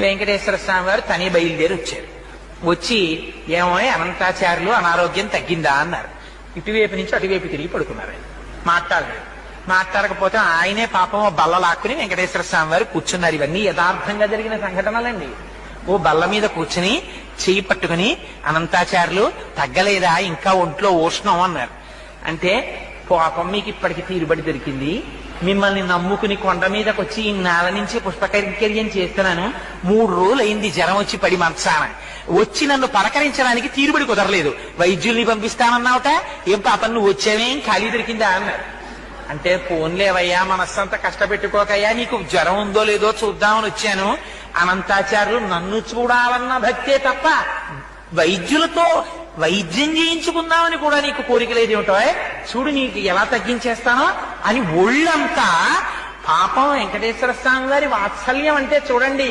వెంకటేశ్వర స్వామి వారు తని బయలుదేరి వచ్చారు. వచ్చి ఏమో అనంతాచార్యులు అనారోగ్యం తగ్గిందా అన్నారు. ఇటువైపు నుంచి అటువైపు తిరిగి పడుకున్నారు. ఆయన మాట్లాడలేదు. మాట్లాడకపోతే ఆయనే పాపం బల్ల లాక్కుని వెంకటేశ్వర స్వామి వారు కూర్చున్నారు. ఇవన్నీ యథార్థంగా జరిగిన సంఘటనలండి. ఓ బల్ల మీద కూర్చుని చెయ్యి పట్టుకుని అనంతాచార్యులు తగ్గలేదా, ఇంకా ఒంట్లో ఉష్ణం అన్నారు. అంటే పాపం మీకు ఇప్పటికి తీరుబడి దొరికింది, మిమ్మల్ని నమ్ముకుని కొండ మీదకి వచ్చి ఈ నేల నుంచి పుష్పకైంకర్యం చేస్తున్నాను, 3 రోజులు అయింది జ్వరం వచ్చి పడి మంచాన వచ్చి నన్ను పలకరించడానికి తీరుబడి కుదరలేదు, వైద్యుల్ని పంపిస్తానన్నావుట, ఏం పాపం నువ్వు వచ్చావేం ఖాళీ దొరికిందా అన్నారు. అంటే పోన్లేవయ్యా, మనస్సంతా కష్టపెట్టుకోకయ్యా, నీకు జ్వరం ఉందో లేదో చూద్దామని వచ్చాను. అనంతాచార్యులు నన్ను చూడాలన్న భక్తే తప్ప వైద్యులతో వైద్యం చేయించుకుందామని కూడా నీకు కోరిక లేదేమిటో, చూడు నీకు ఎలా తగ్గించేస్తానో అని ఒళ్ళంతా పాపం వెంకటేశ్వర స్వామి వారి వాత్సల్యం అంటే చూడండి.